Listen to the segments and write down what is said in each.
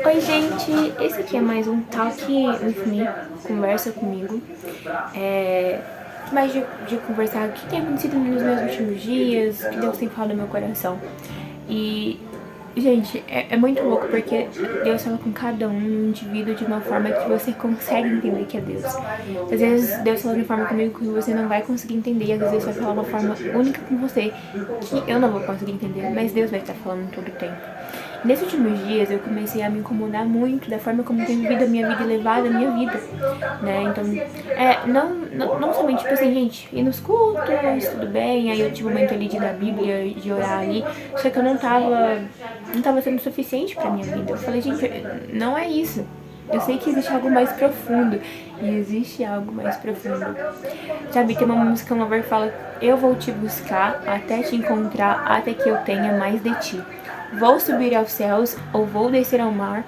Oi, gente! Esse aqui é mais um Talk with Me, conversa comigo. Mais de conversar o que tem acontecido nos meus últimos dias, o que Deus tem falado no meu coração. E, gente, é muito louco porque Deus fala com cada um indivíduo de uma forma que você consegue entender que é Deus. Às vezes Deus fala de uma forma comigo que você não vai conseguir entender, e às vezes vai falar uma forma única com você que eu não vou conseguir entender, mas Deus vai estar falando todo o tempo. Nesses últimos dias eu comecei a me incomodar muito da forma como tenho vivido a minha vida e levado a minha vida, né? Então, não somente, tipo assim, gente, ir nos cultos, tudo bem, aí eu tive um momento ali de ler a Bíblia, de orar ali, só que eu não tava sendo suficiente pra minha vida. Eu falei, gente, não é isso. Eu sei que existe algo mais profundo, e existe algo mais profundo. Sabe, tem uma música, uma louvor que fala: eu vou te buscar até te encontrar, até que eu tenha mais de ti. Vou subir aos céus ou vou descer ao mar,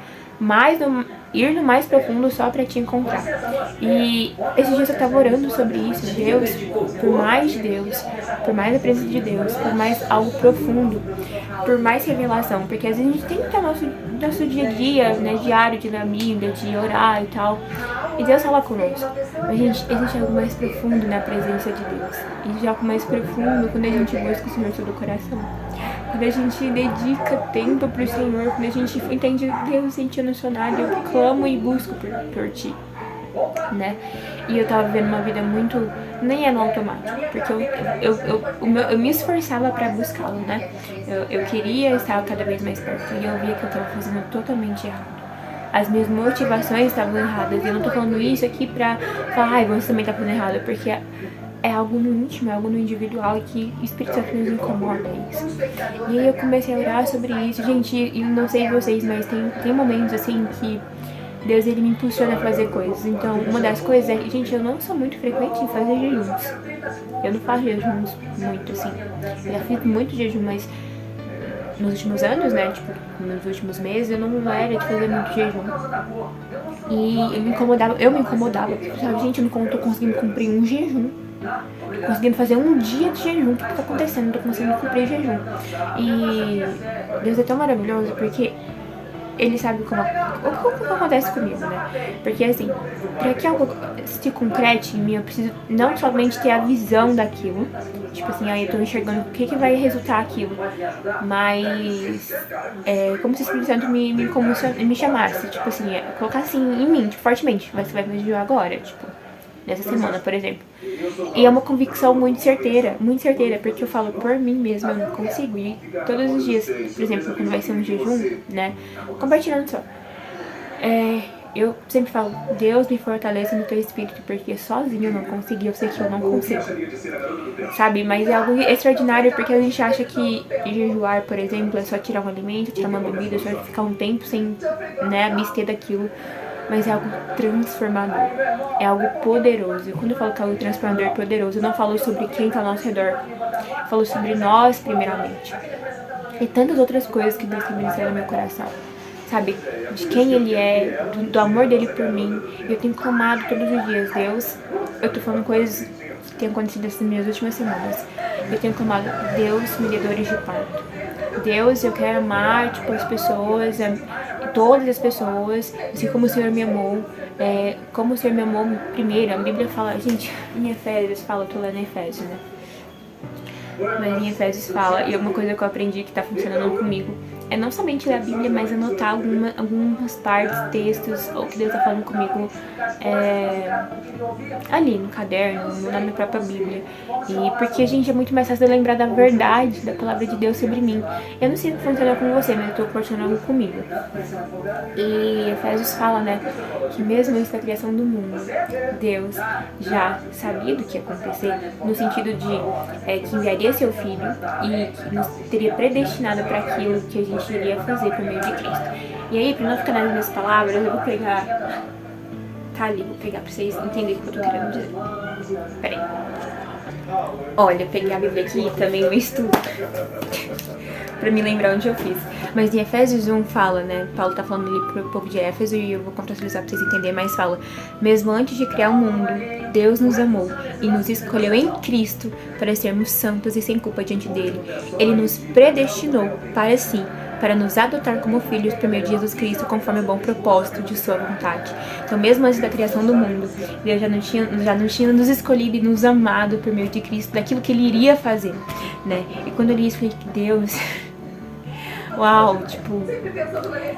ir no mais profundo só pra te encontrar. E esses dias eu tava orando sobre isso, Deus, por mais a presença de Deus, por mais algo profundo, por mais revelação, porque às vezes a gente tem que ter nosso dia a dia, né, diário de ler a Bíblia, de orar e tal, e Deus fala conosco. Mas, gente, existe algo mais profundo na presença de Deus. Existe algo mais profundo quando a gente busca o Senhor todo o coração. Quando a gente dedica tempo pro Senhor, quando a gente entende, Deus, sentindo sonado, eu clamo e busco por Ti, né? E eu tava vivendo uma vida muito, nem é no automático, porque eu me esforçava pra buscá-lo, né? Eu queria estar cada vez mais perto, e eu via que eu tava fazendo totalmente errado. As minhas motivações estavam erradas, e eu não tô falando isso aqui pra falar, você também tá fazendo errado, porque é algo no íntimo, é algo no individual, que o Espírito Santo nos incomoda isso. E aí eu comecei a orar sobre isso, gente, e não sei vocês, mas tem momentos assim que Deus, ele me impulsiona a fazer coisas. Então, uma das coisas é que, gente, eu não sou muito frequente em fazer jejuns. Eu não faço jejuns muito, assim. Eu já fiz muito jejum, mas nos últimos anos, né, tipo, nos últimos meses, eu não era de fazer muito jejum. E eu me incomodava, sabe, gente, eu não tô conseguindo cumprir um jejum. Conseguindo fazer um dia de jejum. O que tá acontecendo? Não tô conseguindo cumprir jejum. E Deus é tão maravilhoso porque Ele sabe o que acontece comigo, né? Porque assim, pra que algo se concrete em mim, eu preciso não somente ter a visão daquilo, tipo assim, aí eu tô enxergando o que vai resultar aquilo, mas como se o Espírito Santo me chamasse, tipo assim, colocar assim em mim, tipo, fortemente, você vai me ajudar agora, tipo, nessa semana, por exemplo. E é uma convicção muito certeira, porque eu falo por mim mesma, eu não consigo ir todos os dias, por exemplo, quando vai ser um jejum, né, compartilhando só. Eu sempre falo, Deus me fortaleça no teu espírito, porque sozinho eu não consegui, eu sei que eu não consigo, sabe? Mas é algo extraordinário, porque a gente acha que jejuar, por exemplo, é só tirar um alimento, tirar uma bebida, só ficar um tempo sem, né, abster daquilo. Mas é algo transformador, é algo poderoso. E quando eu falo que é algo transformador e poderoso, eu não falo sobre quem está ao nosso redor, eu falo sobre nós primeiramente. E tantas outras coisas que Deus tem ministrado no meu coração, sabe? De quem Ele é, do amor dele por mim. E eu tenho clamado todos os dias, Deus, eu tô falando coisas que têm acontecido nessas minhas últimas semanas. Eu tenho clamado, Deus, me dê dores de parto. Deus, eu quero amar, tipo, as pessoas, todas as pessoas, assim como o Senhor me amou, como o Senhor me amou primeiro. A Bíblia fala, gente, em Efésios fala, eu tô lendo Efésios, né? Mas em Efésios fala, e uma coisa que eu aprendi que tá funcionando comigo, é não somente ler a Bíblia, mas anotar algumas partes, textos, ou que Deus tá falando comigo ali no caderno, na minha própria Bíblia. E porque, gente, é muito mais fácil de lembrar da verdade da palavra de Deus sobre mim. Eu não sei se funciona com você, mas eu tô proporcionando comigo. E Efésios fala, né, que mesmo antes da criação do mundo, Deus já sabia do que ia acontecer, no sentido de que enviaria seu Filho e que nos teria predestinado para aquilo que a gente iria fazer por meio de Cristo. E aí, pra não ficar nas minhas palavras, eu vou pegar... Tá ali, vou pegar pra vocês entenderem o que eu tô querendo dizer. Peraí. Olha, peguei a Bíblia aqui também no estudo. Pra me lembrar onde eu fiz. Mas em Efésios 1 fala, né? Paulo tá falando ali pro povo de Éfeso, e eu vou contextualizar pra vocês entenderem, mas fala: mesmo antes de criar o mundo, Deus nos amou e nos escolheu em Cristo para sermos santos e sem culpa diante dele. Ele nos predestinou para si, para nos adotar como filhos por meio de Jesus Cristo, conforme o bom propósito de sua vontade. Então, mesmo antes da criação do mundo, Deus já não tinha nos escolhido e nos amado por meio de Cristo, daquilo que Ele iria fazer, né? E quando eu li isso, eu falei, Deus... Uau, tipo,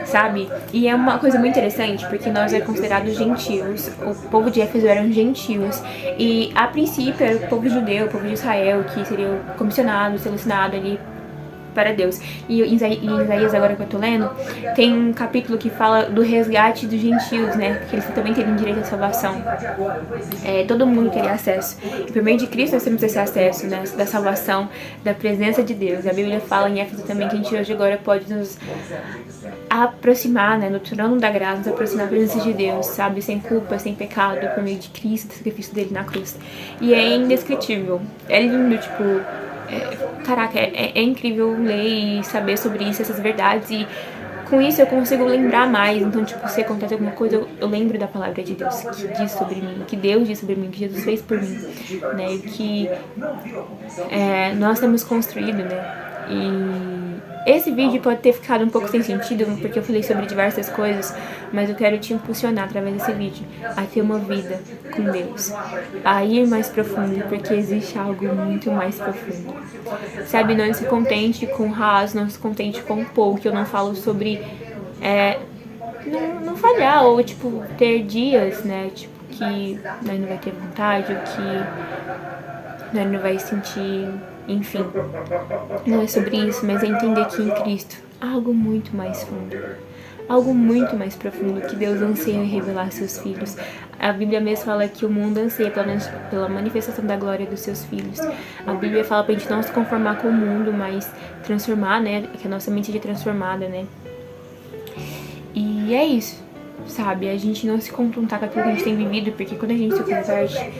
sabe? E é uma coisa muito interessante, porque nós é considerados gentios, o povo de Éfeso eram gentios, e a princípio era o povo judeu, o povo de Israel, que seria comissionado, selecionado ali para Deus. E em Isaías, agora que eu tô lendo, tem um capítulo que fala do resgate dos gentios, né? Porque eles também teriam direito à salvação. Todo mundo teria acesso. E por meio de Cristo nós temos esse acesso, né? Da salvação, da presença de Deus. A Bíblia fala em Éfeso também que a gente hoje agora pode nos aproximar, né? No trono da graça, nos aproximar da presença de Deus, sabe? Sem culpa, sem pecado, por meio de Cristo, do sacrifício dele na cruz. E é indescritível. É lindo, tipo... Caraca, é incrível ler e saber sobre isso, essas verdades, e com isso eu consigo lembrar mais. Então, tipo, se acontece alguma coisa, eu lembro da palavra de Deus, que diz sobre mim, que Deus diz sobre mim, que Jesus fez por mim, né, e que nós temos construído, né, e esse vídeo pode ter ficado um pouco sem sentido, porque eu falei sobre diversas coisas, mas eu quero te impulsionar através desse vídeo a ter uma vida com Deus, a ir mais profundo, porque existe algo muito mais profundo, sabe? Não se contente com o raso, não se contente com o pouco. Eu não falo sobre não falhar, ou tipo, ter dias, né, tipo, que nós não vai ter vontade, ou que nós não vai sentir, enfim, não é sobre isso, mas é entender que em Cristo há algo muito mais fundo, algo muito mais profundo, que Deus anseia em revelar a seus filhos. A Bíblia mesmo fala que o mundo anseia pela manifestação da glória dos seus filhos. A Bíblia fala pra gente não se conformar com o mundo, mas transformar, né, que a nossa mente seja transformada, né. E é isso, sabe? A gente não se contentar com aquilo que a gente tem vivido, porque quando a gente se converte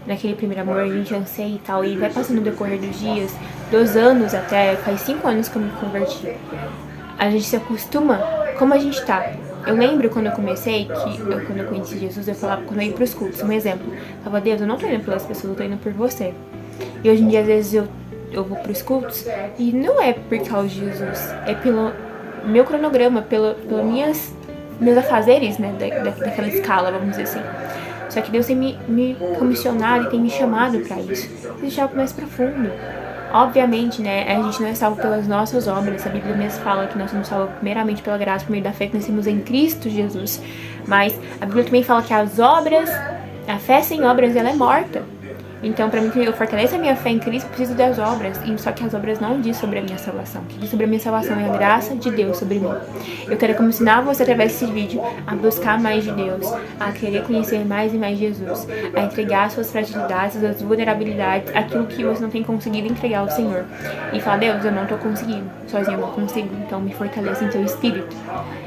naquele primeiro amor, a gente anseia e tal, e vai passando o decorrer dos dias, 2 anos até, faz 5 anos que eu me converti, a gente se acostuma como a gente tá. Eu lembro quando eu comecei, quando eu conheci Jesus, eu falava, quando eu ia pros cultos, um exemplo, eu falava, Deus, eu não tô indo pelas pessoas, eu tô indo por você. E hoje em dia, às vezes, eu vou pros cultos, e não é por causa de Jesus, é pelo meu cronograma, pelos meus afazeres, né, daquela escala, vamos dizer assim. Só que Deus tem me comissionado e tem me chamado pra isso. Existe algo mais profundo. Obviamente, né, a gente não é salvo pelas nossas obras. A Bíblia mesmo fala que nós somos salvos primeiramente pela graça, por meio da fé que nós temos em Cristo Jesus. Mas a Bíblia também fala que a fé sem obras, ela é morta. Então, para mim, que eu fortaleça a minha fé em Cristo, eu preciso das obras. E só que as obras não diz sobre a minha salvação. O que diz sobre a minha salvação é a graça de Deus sobre mim. Eu quero ensinar você, através desse vídeo, a buscar mais de Deus, a querer conhecer mais e mais Jesus, a entregar suas fragilidades, suas vulnerabilidades, aquilo que você não tem conseguido entregar ao Senhor. E falar, Deus, eu não tô conseguindo, sozinho eu não consigo, então me fortaleça em teu espírito,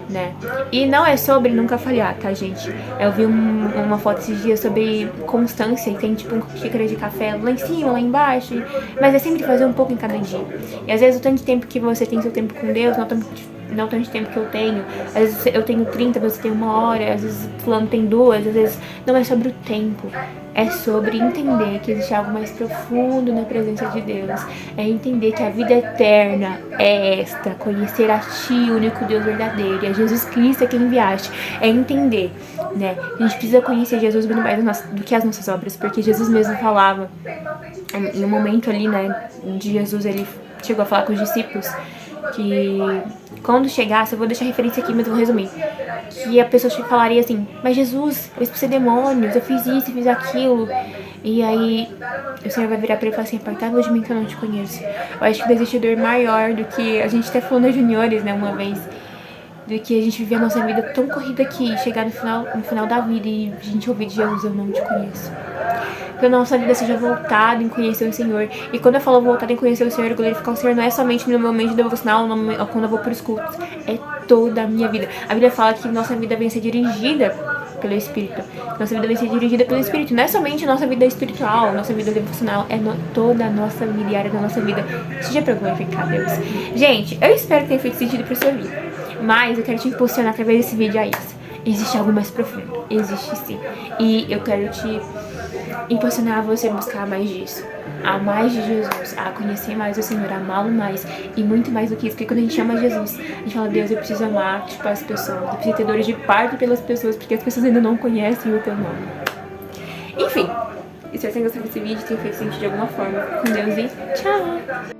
né? E não é sobre nunca falhar, tá, gente? Eu vi uma foto esses dias sobre constância, e tem tipo um xícara de café lá em cima, lá embaixo, mas é sempre fazer um pouco em cada dia. E às vezes o tanto de tempo que você tem seu tempo com Deus, não tanto de tempo que eu tenho. Às vezes eu tenho 30, você tem 1 hora, às vezes fulano tem 2, às vezes não é sobre o tempo. É sobre entender que existe algo mais profundo na presença de Deus. É entender que a vida eterna é esta, conhecer a Ti, o único Deus verdadeiro, e a Jesus Cristo a quem enviaste. É entender, né? A gente precisa conhecer Jesus muito mais do que as nossas obras, porque Jesus mesmo falava, em um momento ali, né, de Jesus, ele chegou a falar com os discípulos, que quando chegasse, eu vou deixar a referência aqui, mas eu vou resumir, que a pessoa falaria assim, mas Jesus, eu expulsei demônios, eu fiz isso, eu fiz aquilo, e aí o Senhor vai virar pra ele e falar assim, apartai-vos de mim que eu não te conheço. Eu acho que existe dor maior do que, a gente até falou nos juniores, né, uma vez, do que a gente viver a nossa vida tão corrida que chegar no final da vida e a gente ouvir de Jesus, eu não te conheço. Que a nossa vida seja voltada em conhecer o Senhor. E quando eu falo voltada em conhecer o Senhor, glorificar o Senhor, não é somente no meu momento de devocional, ou quando eu vou para os cultos. É toda a minha vida. A Bíblia fala que nossa vida vem ser dirigida pelo Espírito. Nossa vida vem ser dirigida pelo Espírito. Não é somente nossa vida espiritual, nossa vida devocional. É toda a nossa vida e área da nossa vida. Seja para glorificar Deus. Gente, eu espero que tenha feito sentido para sua vida. Mas eu quero te impulsionar através desse vídeo a isso. Existe algo mais profundo. Existe sim. E eu quero te impulsionar você a buscar mais disso, a mais de Jesus, a conhecer mais o Senhor, a amá-lo mais e muito mais do que isso, porque quando a gente ama Jesus, a gente fala, Deus, eu preciso amar, tipo, as pessoas, eu preciso ter dores de parto pelas pessoas, porque as pessoas ainda não conhecem o teu nome. Enfim, espero que vocês tenham gostado desse vídeo, tenha feito sentido de alguma forma. Com Deus e tchau!